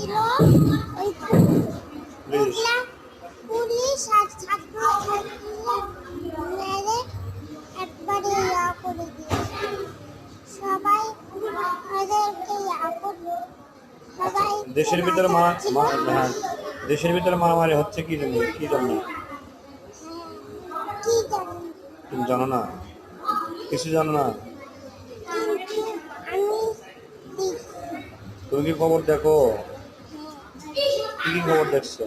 ছিল ওই পুলিশ আর ছাত্রছাত্রীরা মেরে একবারে করে দিয়েছে। সবাই ওদেরকে সবাই দেশের ভিতরে হ্যাঁ, দেশের ভিতরে মারামারি হচ্ছে কি জন্য? কি জানি তুমি জানো না? কিছু জানো না? আমি তুমি কি খবর দেখো? কি খবর দেখছো?